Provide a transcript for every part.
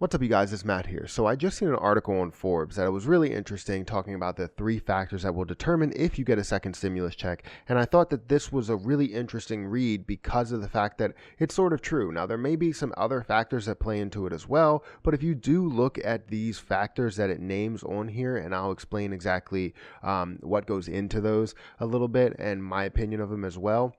What's up, you guys? It's Matt here. So I just seen an article on Forbes that was really interesting, talking about the 3 factors that will determine if you get a second stimulus check. And I thought that this was a really interesting read because of the fact that it's sort of true. Now, there may be some other factors that play into it as well, but if you do look at these factors that it names on here, and I'll explain exactly what goes into those a little bit and my opinion of them as well.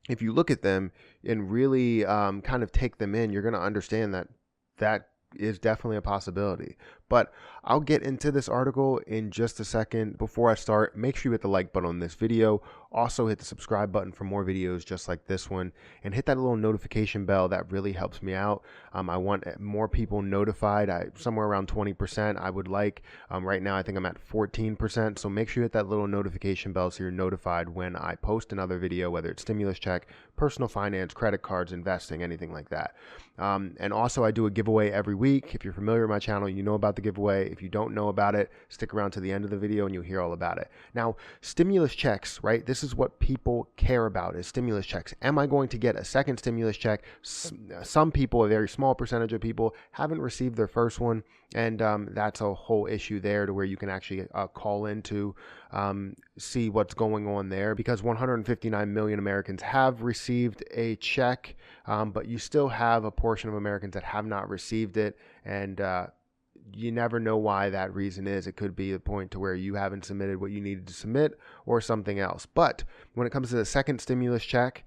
If you look at them and really kind of take them in, you're going to understand that is definitely a possibility. But I'll get into this article in just a second. Before I start, make sure you hit the like button on this video. Also hit the subscribe button for more videos just like this one, and hit that little notification bell. That really helps me out. I want more people notified. Somewhere around 20% I would like. Right now I think I'm at 14%. So make sure you hit that little notification bell so you're notified when I post another video, whether it's stimulus check, personal finance, credit cards, investing, anything like that. And also I do a giveaway every week. If you're familiar with my channel, you know about the giveaway. If you don't know about it, stick around to the end of the video and you'll hear all about it. Now, stimulus checks, right? This is what people care about, is stimulus checks. Am I going to get a second stimulus check? Some people, a very small percentage of people, haven't received their first one, and that's a whole issue there, to where you can actually call in to see what's going on there, because 159 million Americans have received a check, but you still have a portion of Americans that have not received it, and you never know why that reason is. It could be a point to where you haven't submitted what you needed to submit or something else. But when it comes to the second stimulus check,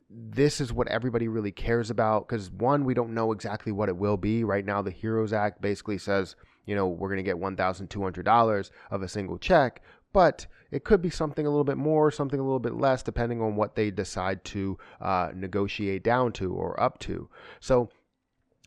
this is what everybody really cares about, because one, we don't know exactly what it will be. Right now, the HEROES Act basically says, we're going to get $1,200 of a single check, but it could be something a little bit more, something a little bit less, depending on what they decide to negotiate down to or up to. So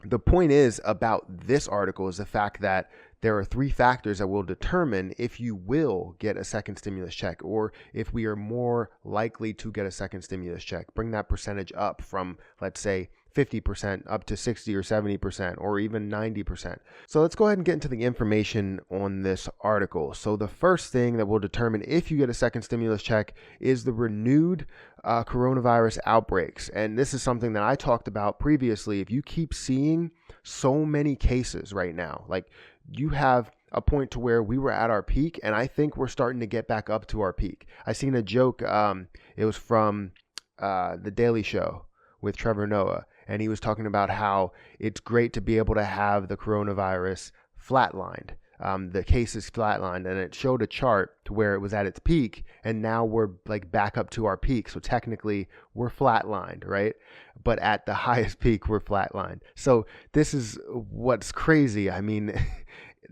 the point is about this article is the fact that there are 3 factors that will determine if you will get a second stimulus check, or if we are more likely to get a second stimulus check. Bring that percentage up from, let's say, 50% up to 60 or 70% or even 90%. So let's go ahead and get into the information on this article. So the first thing that will determine if you get a second stimulus check is the renewed coronavirus outbreaks. And this is something that I talked about previously. If you keep seeing so many cases right now, like you have a point to where we were at our peak, and I think we're starting to get back up to our peak. I seen a joke. It was from The Daily Show with Trevor Noah, and he was talking about how it's great to be able to have the coronavirus flatlined. The cases flatlined, and it showed a chart to where it was at its peak, and now we're like back up to our peak. So technically we're flatlined, right? But at the highest peak, we're flatlined. So this is what's crazy. I mean,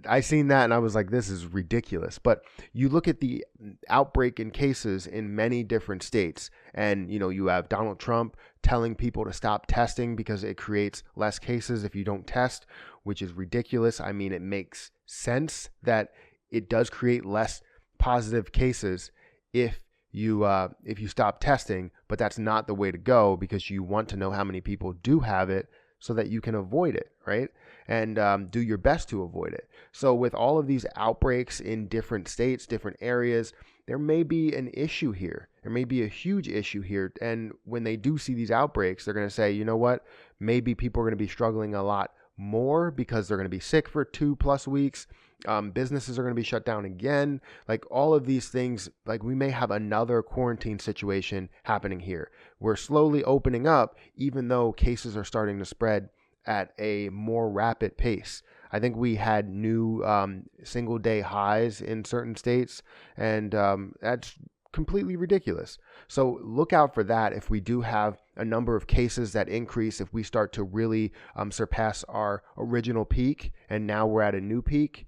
I seen that and I was like, this is ridiculous. But you look at the outbreak in cases in many different states, and you have Donald Trump telling people to stop testing because it creates less cases if you don't test, which is ridiculous. I mean, it makes sense that it does create less positive cases if you stop testing, but that's not the way to go, because you want to know how many people do have it so that you can avoid it, right? And do your best to avoid it. So with all of these outbreaks in different states, different areas, there may be an issue here. There may be a huge issue here. And when they do see these outbreaks, they're going to say, you know what? Maybe people are going to be struggling a lot more because they're going to be sick for 2+ weeks. Businesses are going to be shut down again. Like all of these things, like we may have another quarantine situation happening here. We're slowly opening up, even though cases are starting to spread at a more rapid pace. I think we had new single day highs in certain states, and that's completely ridiculous. So look out for that. If we do have a number of cases that increase, if we start to really surpass our original peak and now we're at a new peak,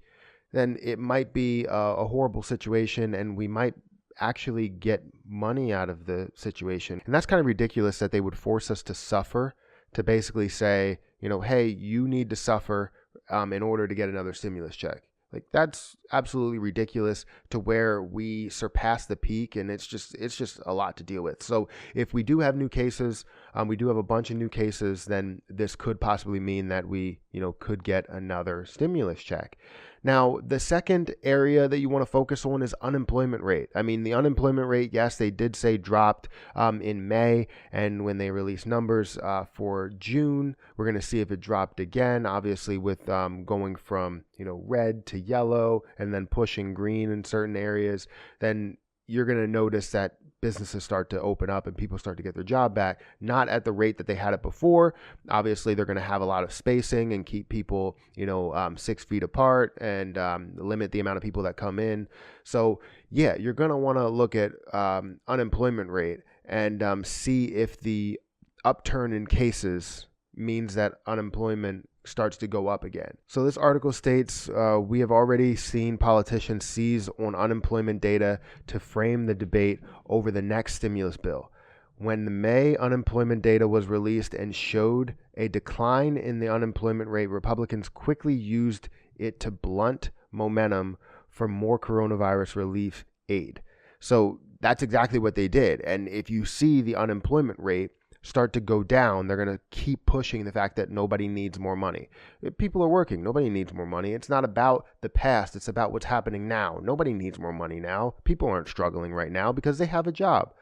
then it might be a horrible situation, and we might actually get money out of the situation. And that's kind of ridiculous that they would force us to suffer, to basically say, hey, you need to suffer in order to get another stimulus check. Like, that's absolutely ridiculous, to where we surpass the peak, and it's just a lot to deal with. So if we do have new cases, we do have a bunch of new cases, then this could possibly mean that we, could get another stimulus check. Now, the second area that you want to focus on is unemployment rate. I mean, the unemployment rate, yes, they did say dropped in May, and when they release numbers for June, we're going to see if it dropped again, obviously with going from, red to yellow and then pushing green in certain areas. Then you're going to notice that businesses start to open up and people start to get their job back, not at the rate that they had it before. Obviously, they're going to have a lot of spacing and keep people, 6 feet apart and limit the amount of people that come in. So, yeah, you're going to want to look at unemployment rate and see if the upturn in cases means that unemployment starts to go up again. So this article states, we have already seen politicians seize on unemployment data to frame the debate over the next stimulus bill. When the May unemployment data was released and showed a decline in the unemployment rate, Republicans quickly used it to blunt momentum for more coronavirus relief aid. So that's exactly what they did. And if you see the unemployment rate start to go down, they're going to keep pushing the fact that nobody needs more money. People are working. Nobody needs more money. It's not about the past. It's about what's happening now. Nobody needs more money now. People aren't struggling right now because they have a job.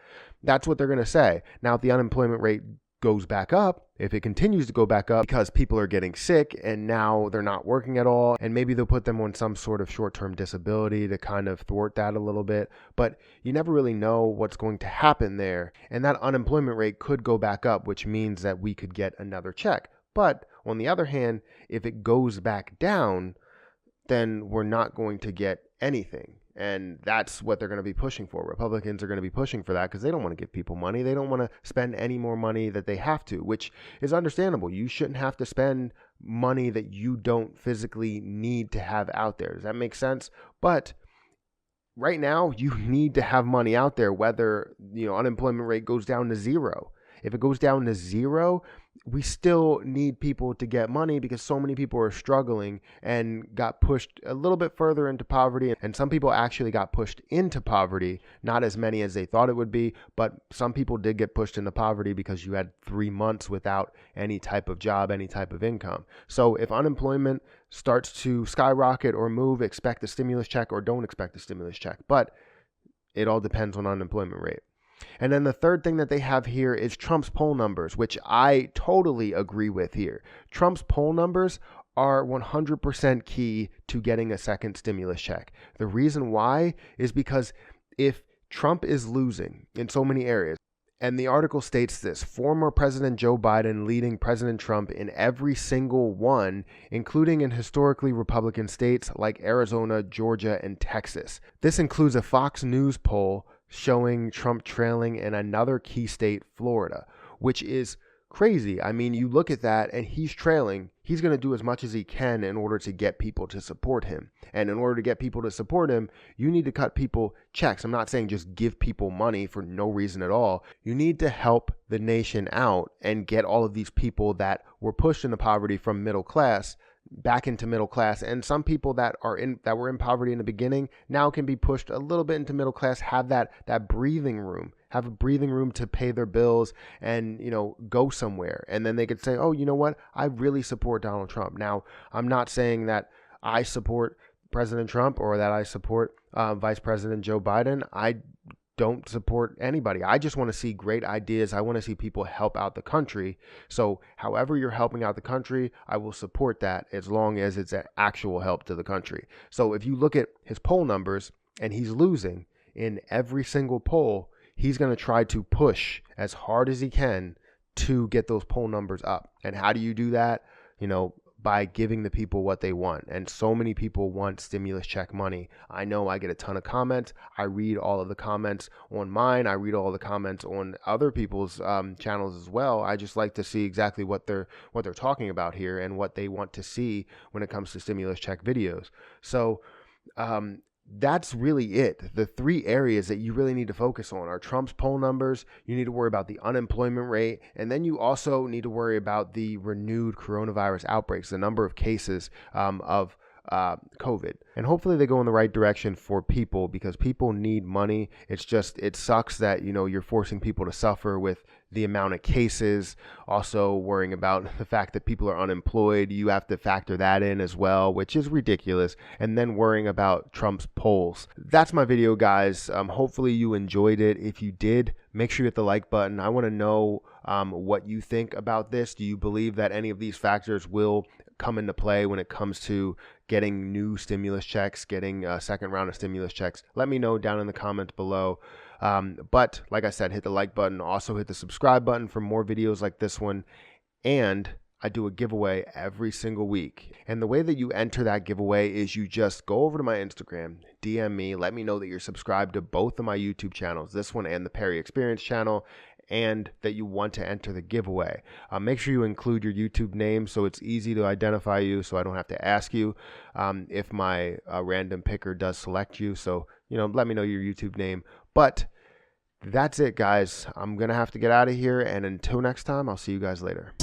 That's what they're going to say. Now, if the unemployment rate goes back up, if it continues to go back up because people are getting sick and now they're not working at all, and maybe they'll put them on some sort of short-term disability to kind of thwart that a little bit, but you never really know what's going to happen there. And that unemployment rate could go back up, which means that we could get another check. But on the other hand, if it goes back down, then we're not going to get anything. And that's what they're going to be pushing for. Republicans are going to be pushing for that because they don't want to give people money. They don't want to spend any more money that they have to, which is understandable. You shouldn't have to spend money that you don't physically need to have out there. Does that make sense? But right now, you need to have money out there, whether unemployment rate goes down to zero. If it goes down to zero, we still need people to get money because so many people are struggling and got pushed a little bit further into poverty. And some people actually got pushed into poverty, not as many as they thought it would be, but some people did get pushed into poverty because you had 3 months without any type of job, any type of income. So if unemployment starts to skyrocket or move, expect a stimulus check or don't expect a stimulus check. But it all depends on unemployment rate. And then the third thing that they have here is Trump's poll numbers, which I totally agree with here. Trump's poll numbers are 100% key to getting a second stimulus check. The reason why is because if Trump is losing in so many areas, and the article states this, former President Joe Biden leading President Trump in every single one, including in historically Republican states like Arizona, Georgia, and Texas. This includes a Fox News poll showing Trump trailing in another key state, Florida, which is crazy. I mean, you look at that and he's trailing. He's going to do as much as he can in order to get people to support him. And in order to get people to support him, you need to cut people checks. I'm not saying just give people money for no reason at all. You need to help the nation out and get all of these people that were pushed into poverty from middle class back into middle class, and some people that were in poverty in the beginning now can be pushed a little bit into middle class, have that breathing room, have a breathing room to pay their bills and go somewhere, and then they could say, oh, you know what, I really support Donald Trump. Now, I'm not saying that I support President Trump or that I support Vice President Joe Biden. I don't support anybody. I just want to see great ideas. I want to see people help out the country. So however you're helping out the country, I will support that as long as it's an actual help to the country. So if you look at his poll numbers and he's losing in every single poll, he's going to try to push as hard as he can to get those poll numbers up. And how do you do that? By giving the people what they want. And so many people want stimulus check money. I know I get a ton of comments. I read all of the comments on mine. I read all the comments on other people's channels as well. I just like to see exactly what they're talking about here and what they want to see when it comes to stimulus check videos. So that's really it. The three areas that you really need to focus on are Trump's poll numbers. You need to worry about the unemployment rate. And then you also need to worry about the renewed coronavirus outbreaks, the number of cases of COVID. And hopefully they go in the right direction for people, because people need money. It sucks that, you're forcing people to suffer with the amount of cases, also worrying about the fact that people are unemployed. You have to factor that in as well, which is ridiculous. And then worrying about Trump's polls. That's my video, guys. Hopefully you enjoyed it. If you did, make sure you hit the like button. I want to know what you think about this. Do you believe that any of these factors will come into play when it comes to getting new stimulus checks, getting a second round of stimulus checks? Let me know down in the comments below. But like I said, hit the like button. Also hit the subscribe button for more videos like this one. And I do a giveaway every single week. And the way that you enter that giveaway is you just go over to my Instagram, DM me, let me know that you're subscribed to both of my YouTube channels, this one and the Perry Experience channel, and that you want to enter the giveaway. Make sure you include your YouTube name so it's easy to identify you, so I don't have to ask you if my random picker does select you. So, let me know your YouTube name. But that's it, guys. I'm going to have to get out of here. And until next time, I'll see you guys later.